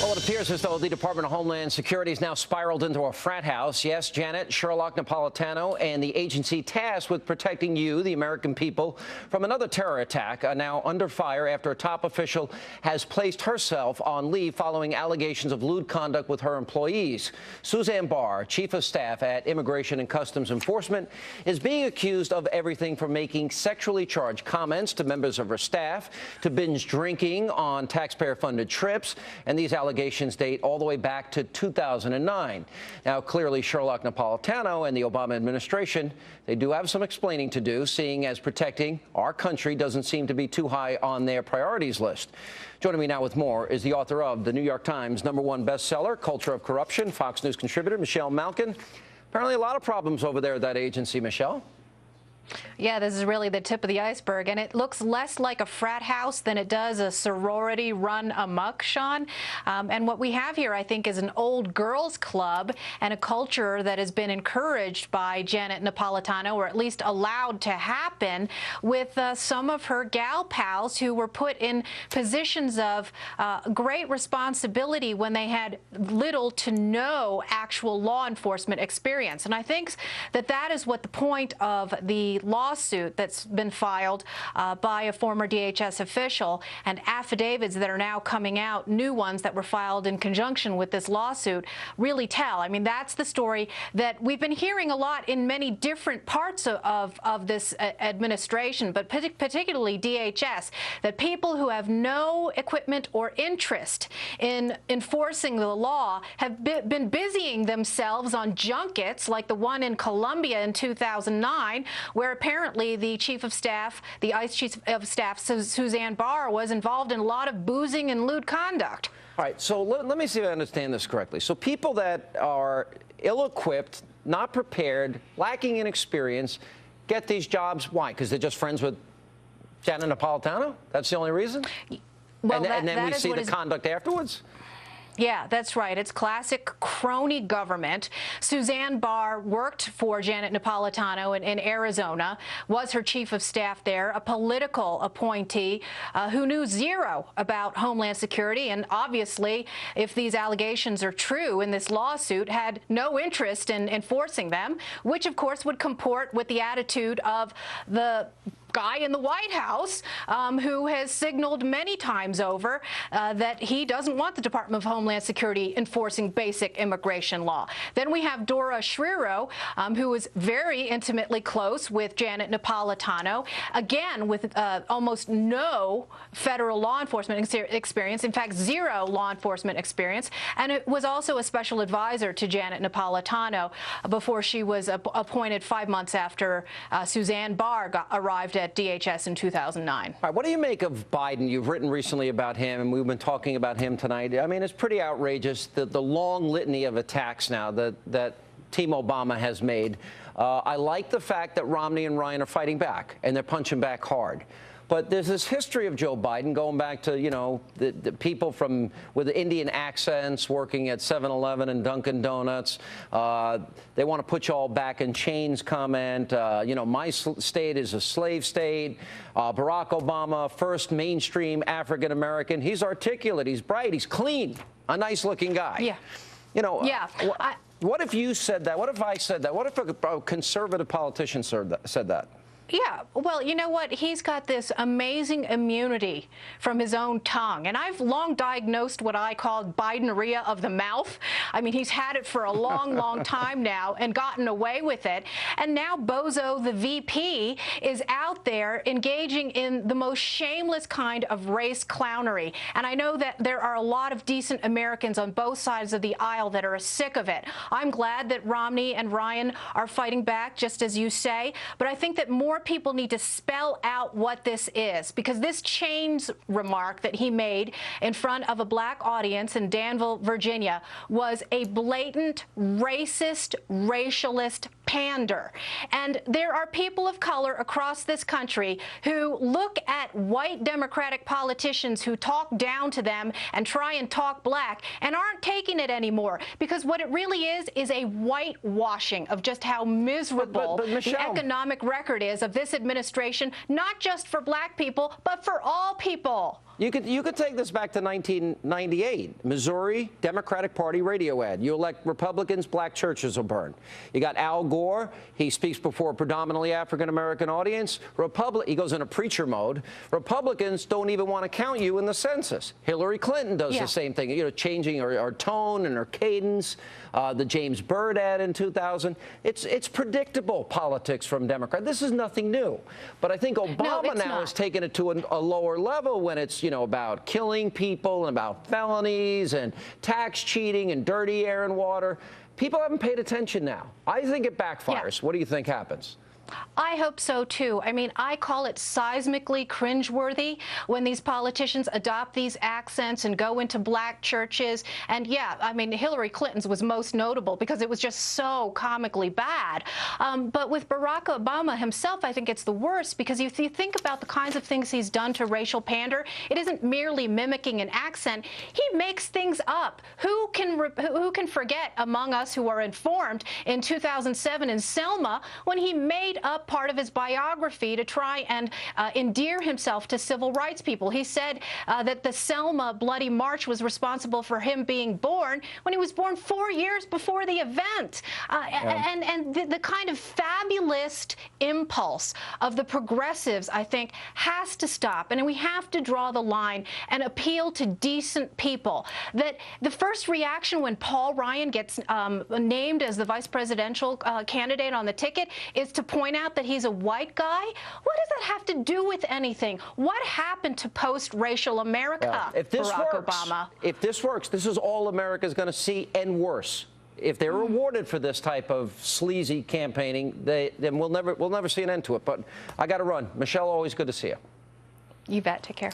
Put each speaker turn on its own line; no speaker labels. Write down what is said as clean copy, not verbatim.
Well, it appears as though the Department of Homeland Security has now spiraled into a frat house. Yes, Janet, Sherlock Napolitano, and the agency tasked with protecting you, the American people, from another terror attack are now under fire after a top official has placed herself on leave following allegations of lewd conduct with her employees. Suzanne Barr, chief of staff at Immigration and Customs Enforcement, is being accused of everything from making sexually charged comments to members of her staff to binge drinking on taxpayer-funded trips, and these allegations date all the way back to 2009. Now, clearly, Sherlock Napolitano and the Obama administration, they do have some explaining to do, seeing as protecting our country doesn't seem to be too high on their priorities list. Joining me now with more is the author of the New York Times #1 bestseller, Culture of Corruption, Fox News contributor Michelle Malkin. Apparently a lot of problems over there at that agency, Michelle.
Yeah, this is really the tip of the iceberg, and it looks less like a frat house than it does a sorority run amok, Sean. And what we have here, I think, is an old girls club and a culture that has been encouraged by Janet Napolitano, or at least allowed to happen, with some of her gal pals who were put in positions of great responsibility when they had little to no actual law enforcement experience. And I think that that is what the point of the lawsuit that's been filed by a former DHS official, and affidavits that are now coming out, new ones that were filed in conjunction with this lawsuit, really tell. I mean, that's the story that we've been hearing a lot in many different parts of this administration, but particularly DHS, that people who have no equipment or interest in enforcing the law have been busying themselves on junkets like the one in Colombia in 2009, where apparently the chief of staff, the ICE chief of staff, Suzanne Barr, was involved in a lot of boozing and lewd conduct.
All right, so let me see if I understand this correctly. So people that are ill-equipped, not prepared, lacking in experience, get these jobs. Why? Because they're just friends with Janet Napolitano? That's the only reason?
Well,
and then we see the conduct afterwards?
Yeah, that's right. It's classic crony government. Suzanne Barr worked for Janet Napolitano in Arizona, was her chief of staff there, a political appointee who knew zero about Homeland Security, and obviously, if these allegations are true in this lawsuit, had no interest in enforcing them, which of course would comport with the attitude of the guy in the White House who has signaled many times over that he doesn't want the Department of Homeland Security enforcing basic immigration law. Then we have Dora Schreier, who is very intimately close with Janet Napolitano, again with almost no federal law enforcement experience, in fact, zero law enforcement experience, and it was also a special advisor to Janet Napolitano before she was appointed 5 months after Suzanne Barr arrived at DHS in 2009.
All right, what do you make of Biden? You've written recently about him, and we've been talking about him tonight. I mean, it's pretty outrageous, the long litany of attacks now that Team Obama has made. I like the fact that Romney and Ryan are fighting back, and they're punching back hard. But there's this history of Joe Biden going back to, you know, the people with Indian accents working at 7-Eleven and Dunkin' Donuts. They want to put you all back in chains comment. You know, my state is a slave state. Barack Obama, first mainstream African-American. He's articulate. He's bright. He's clean. A nice-looking guy.
Yeah.
You know,
yeah.
What if you said that? What if I said that? What if a conservative politician said that?
Yeah, well, you know what? He's got this amazing immunity from his own tongue. And I've long diagnosed what I call Bidenrrhea of the mouth. I mean, he's had it for a long, long time now and gotten away with it. And now Bozo, the VP, is out there engaging in the most shameless kind of race clownery. And I know that there are a lot of decent Americans on both sides of the aisle that are sick of it. I'm glad that Romney and Ryan are fighting back, just as you say. But I think that more people need to spell out what this is, because this chains remark that he made in front of a black audience in Danville, Virginia, was a blatant racist, racialist pander. And there are people of color across this country who look at white Democratic politicians who talk down to them and try and talk black and aren't taking it anymore, because what it really is a whitewashing of just how miserable the economic record is of this administration, not just for black people, but for all people.
You could take this back to 1998. Missouri Democratic Party radio ad. You elect Republicans, black churches will burn. You got Al Gore. He speaks before a predominantly African-American audience. He goes into preacher mode. Republicans don't even want to count you in the census. Hillary Clinton does the same thing, changing her tone and her cadence. The James Byrd ad in 2000. It's predictable politics from Democrats. This is nothing new. But I think Obama now has taken it to a lower level when it's, about killing people and about felonies and tax cheating and dirty air and water. People haven't paid attention now. I think it backfires. What do you think happens?
I hope so, too. I mean, I call it seismically cringeworthy when these politicians adopt these accents and go into black churches. And, yeah, I mean, Hillary Clinton's was most notable because it was just so comically bad. But with Barack Obama himself, I think it's the worst because if you think about the kinds of things he's done to racial pander, it isn't merely mimicking an accent. He makes things up. Who can forget among us who are informed in 2007 in Selma when he made up part of his biography to try and endear himself to civil rights people. He said that the Selma Bloody March was responsible for him being born when he was born 4 years before the event. And the kind of fabulous impulse of the progressives, I think, has to stop. And we have to draw the line and appeal to decent people. That the first reaction when Paul Ryan gets named as the vice presidential candidate on the ticket is to point out that he's a white guy. What does that have to do with anything? What happened to post-racial America, Barack Obama?
If this works, this is all America's going to see and worse. If they're rewarded for this type of sleazy campaigning, then we'll never see an end to it. But I got to run. Michelle, always good to see you.
You bet. Take care.